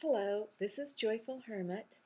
Hello, this is Joyful Hermit,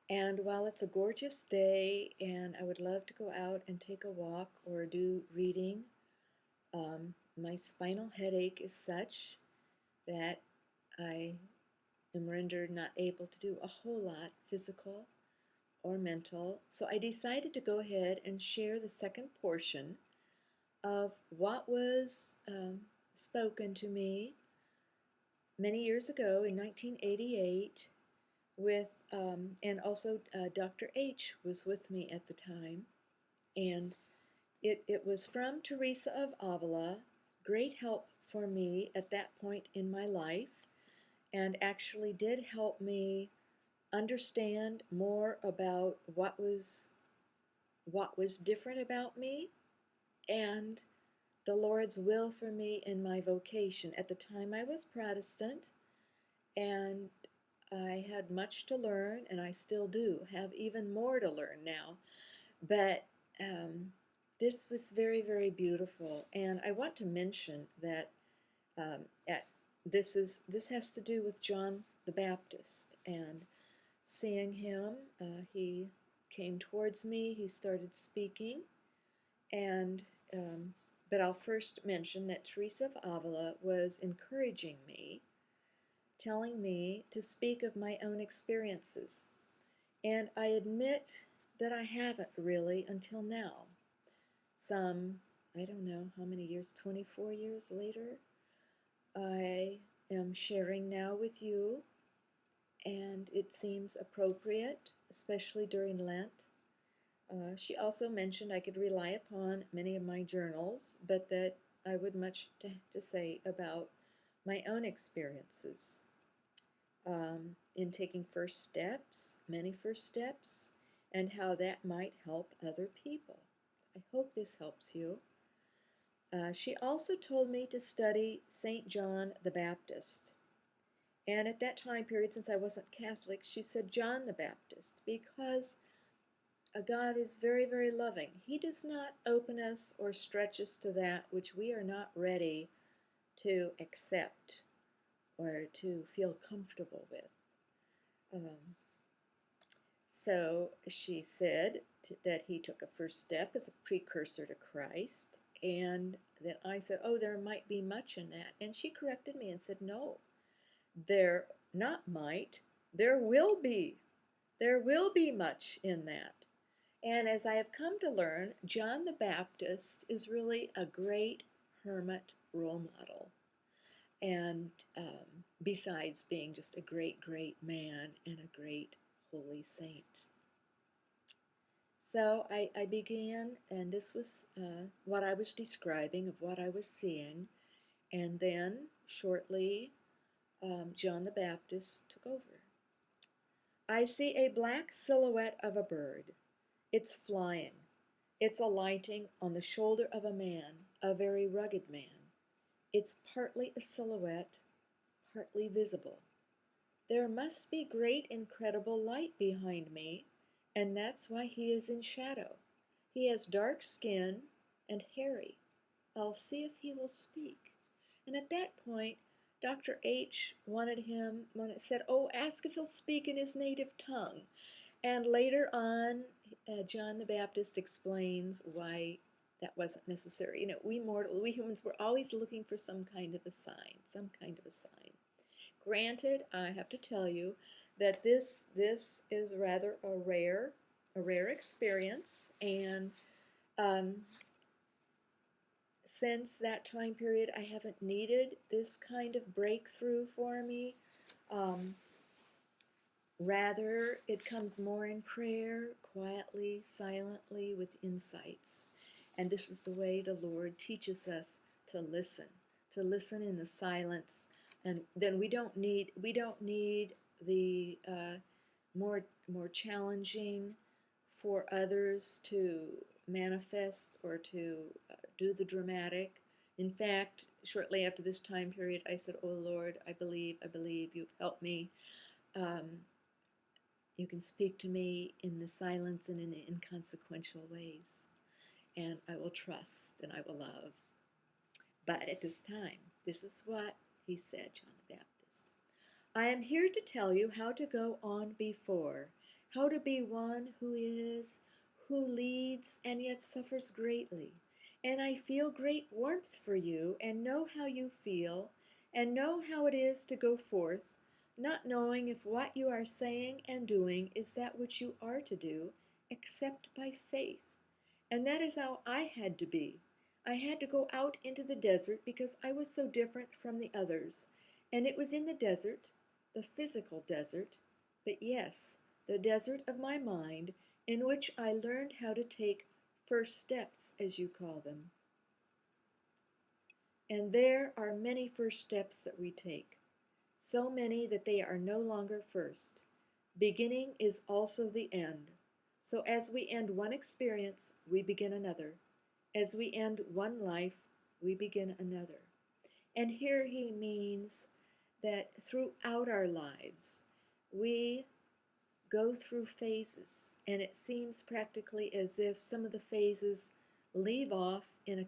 and while it's a gorgeous day and I would love to go out and take a walk or do reading, my spinal headache is such that I am rendered not able to do a whole lot physical or mental. So I decided to go ahead and share the second portion of what was spoken to me many years ago in 1988 with, and also Dr. H was with me at the time, and it was from Teresa of Avila, great help for me at that point in my life, and actually did help me understand more about what was different about me and the Lord's will for me in my vocation. At the time I was Protestant, and I had much to learn, and I still do have even more to learn now. But this was very, very beautiful. And I want to mention that at this has to do with John the Baptist and seeing him. He came towards me. He started speaking, and but I'll first mention that Teresa of Avila was encouraging me, telling me to speak of my own experiences. And I admit that I haven't really until now. Some, I don't know how many years, 24 years later, I am sharing now with you, and it seems appropriate, especially during Lent. She also mentioned I could rely upon many of my journals, but that I would much to say about my own experiences in taking first steps, many first steps, and how that might help other people. I hope this helps you. She also told me to study St. John the Baptist. And at that time period, since I wasn't Catholic, she said John the Baptist because God is very, very loving. He does not open us or stretch us to that which we are not ready to accept or to feel comfortable with. So she said that he took a first step as a precursor to Christ, and then I said, oh, there might be much in that. And she corrected me and said, no, there not might, there will be. There will be much in that. And as I have come to learn, John the Baptist is really a great hermit role model. And besides being just a great, great man and a great holy saint. So I began, and this was what I was describing of what I was seeing. And then shortly, John the Baptist took over. I see a black silhouette of a bird. It's flying. It's alighting on the shoulder of a man, a very rugged man. It's partly a silhouette, partly visible. There must be great, incredible light behind me, and that's why he is in shadow. He has dark skin and hairy. I'll see if he will speak. And at that point, Dr. H said, oh, ask if he'll speak in his native tongue. And later on, John the Baptist explains why that wasn't necessary. You know, we humans, were always looking for some kind of a sign, some kind of a sign. Granted, I have to tell you that this is rather a rare experience, and since that time period, I haven't needed this kind of breakthrough for me. Rather, it comes more in prayer, quietly, silently, with insights. And this is the way the Lord teaches us to listen in the silence. And then we don't need the more challenging for others to manifest or to do the dramatic. In fact, shortly after this time period, I said, oh Lord, I believe, you've helped me. You can speak to me in the silence and in the inconsequential ways, and I will trust and I will love. But at this time, this is what he said, John the Baptist. I am here to tell you how to go on before, how to be one who is, who leads and yet suffers greatly. And I feel great warmth for you and know how you feel and know how it is to go forth, not knowing if what you are saying and doing is that which you are to do, except by faith. And that is how I had to be. I had to go out into the desert because I was so different from the others. And it was in the desert, the physical desert, but yes, the desert of my mind, in which I learned how to take first steps, as you call them. And there are many first steps that we take, so many that they are no longer first. Beginning is also the end. So as we end one experience, we begin another. As we end one life, we begin another. And here he means that throughout our lives, we go through phases, and it seems practically as if some of the phases leave off in a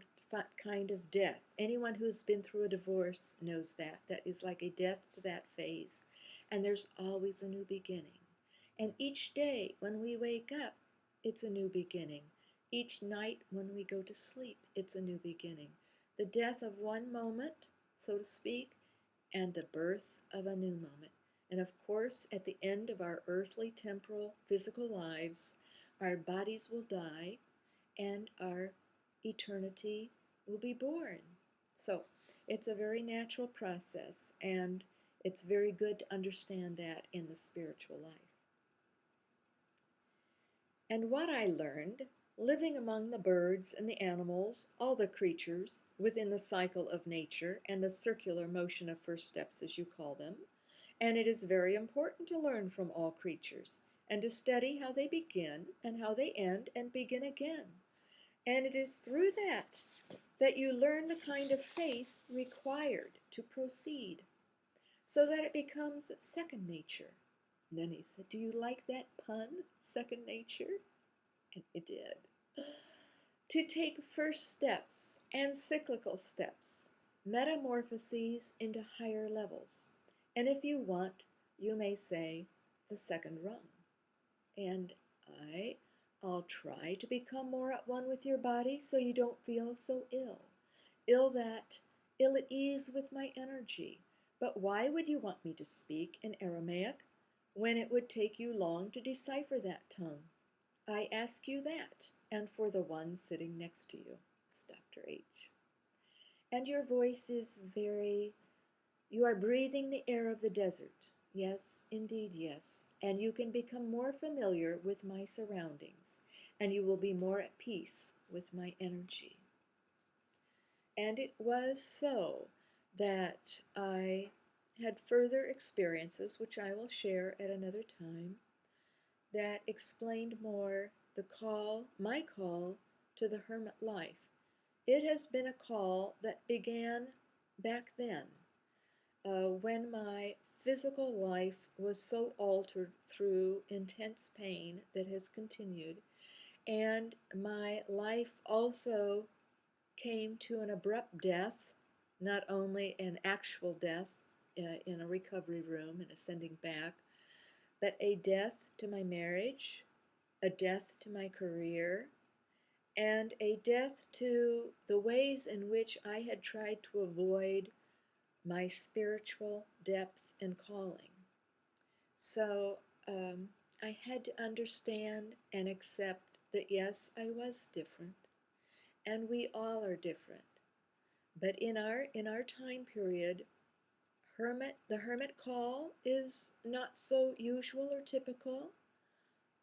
kind of death. Anyone who's been through a divorce knows that. That is like a death to that phase. And there's always a new beginning. And each day when we wake up, it's a new beginning. Each night when we go to sleep, it's a new beginning. The death of one moment, so to speak, and the birth of a new moment. And of course, at the end of our earthly, temporal, physical lives, our bodies will die and our eternity will be born. So it's a very natural process, and it's very good to understand that in the spiritual life. And what I learned, living among the birds and the animals, all the creatures, within the cycle of nature and the circular motion of first steps, as you call them, and it is very important to learn from all creatures and to study how they begin and how they end and begin again. And it is through that that you learn the kind of faith required to proceed, so that it becomes second nature. And then he said, "Do you like that pun, second nature?" And it did. To take first steps and cyclical steps, metamorphoses into higher levels. And if you want, you may say the second rung. And I'll try to become more at one with your body so you don't feel so ill. Ill at ease with my energy. But why would you want me to speak in Aramaic when it would take you long to decipher that tongue? I ask you that, and for the one sitting next to you, it's Dr. H. And your voice is you are breathing the air of the desert. Yes, indeed, yes. And you can become more familiar with my surroundings, and you will be more at peace with my energy. And it was so that I had further experiences, which I will share at another time, that explained more my call to the hermit life. It has been a call that began back then, when my physical life was so altered through intense pain that has continued, and my life also came to an abrupt death, not only an actual death in a recovery room and ascending back, but a death to my marriage, a death to my career, and a death to the ways in which I had tried to avoid my spiritual depth and calling. So I had to understand and accept that yes, I was different, and we all are different. But in our time period, the hermit call is not so usual or typical,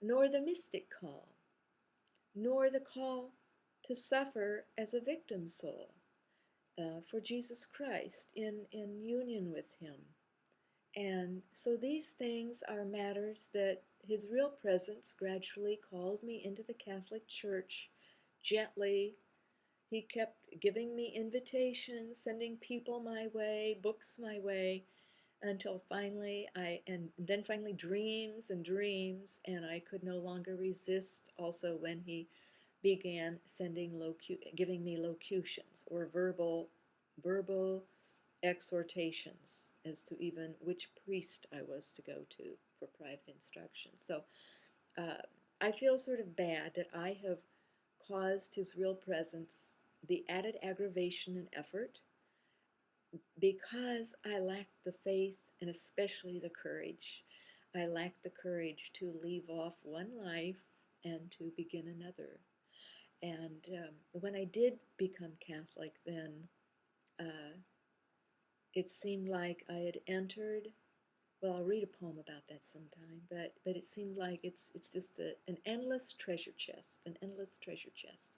nor the mystic call, nor the call to suffer as a victim soul for Jesus Christ in union with him. And so these things are matters that his real presence gradually called me into the Catholic Church gently. He kept giving me invitations, sending people my way, books my way, until finally then finally dreams and dreams, and I could no longer resist. Also when he began giving me locutions or verbal exhortations as to even which priest I was to go to for private instruction. So uh, I feel sort of bad that I have caused his real presence the added aggravation and effort because I lacked the faith and especially the courage. I lacked the courage to leave off one life and to begin another. And when I did become Catholic, then uh, it seemed like I had entered. Well, I'll read a poem about that sometime. But it seemed like it's just an endless treasure chest, an endless treasure chest.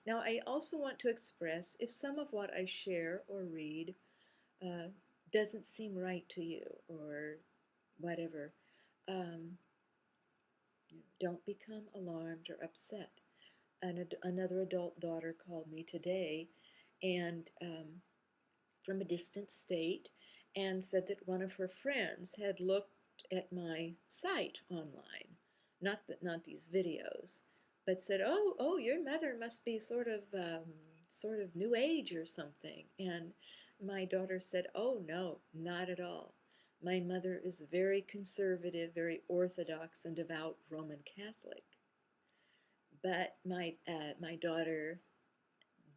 Now, I also want to express if some of what I share or read uh, doesn't seem right to you or whatever, um, don't become alarmed or upset. Another adult daughter called me today and from a distant state and said that one of her friends had looked at my site online, not these videos, but said, "Oh, your mother must be sort of New Age or something." And my daughter said, "Oh no, not at all. My mother is very conservative, very orthodox, and devout Roman Catholic." But my daughter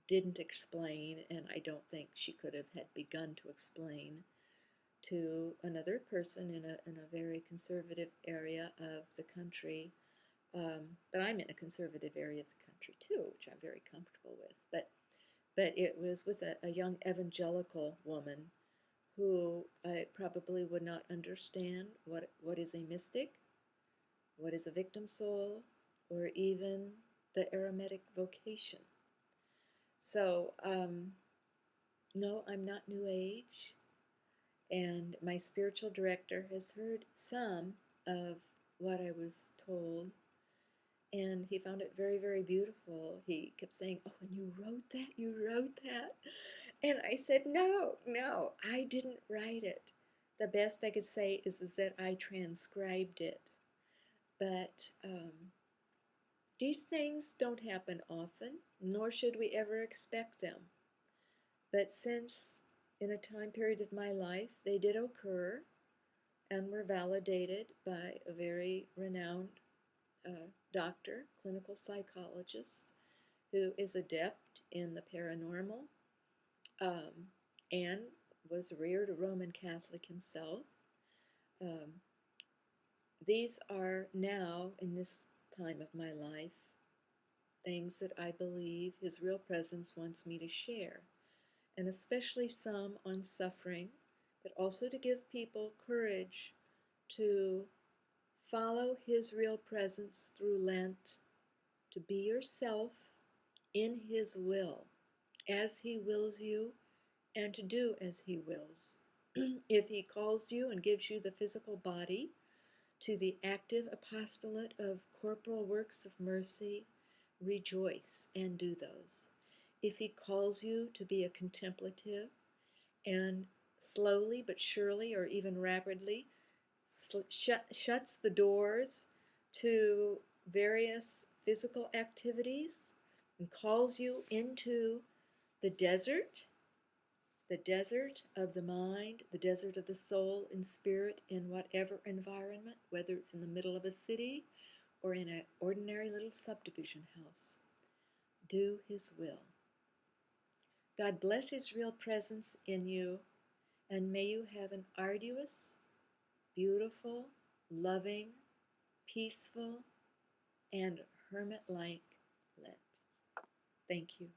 didn't explain, and I don't think she could have had begun to explain to another person in a very conservative area of the country. But I'm in a conservative area of the country too, which I'm very comfortable with. But it was with a young evangelical woman who I probably would not understand what is a mystic, what is a victim soul, or even the eremitic vocation. So, no, I'm not New Age, and my spiritual director has heard some of what I was told, and he found it very, very beautiful. He kept saying, "Oh, and you wrote that? You wrote that?" And I said, No, I didn't write it. The best I could say is that I transcribed it. But these things don't happen often, nor should we ever expect them. But since in a time period of my life they did occur and were validated by a very renowned doctor, clinical psychologist, who is adept in the paranormal um, and was reared a Roman Catholic himself. Um, these are now, in this time of my life, things that I believe His real presence wants me to share, and especially some on suffering, but also to give people courage to follow His real presence through Lent, to be yourself in His will, as He wills you, and to do as He wills. If He calls you and gives you the physical body to the active apostolate of corporal works of mercy, rejoice and do those. If He calls you to be a contemplative and slowly but surely or even rapidly shuts the doors to various physical activities and calls you into the desert of the mind, the desert of the soul and spirit in whatever environment, whether it's in the middle of a city or in an ordinary little subdivision house. Do His will. God bless His real presence in you, and may you have an arduous, beautiful, loving, peaceful, and hermit-like Lent. Thank you.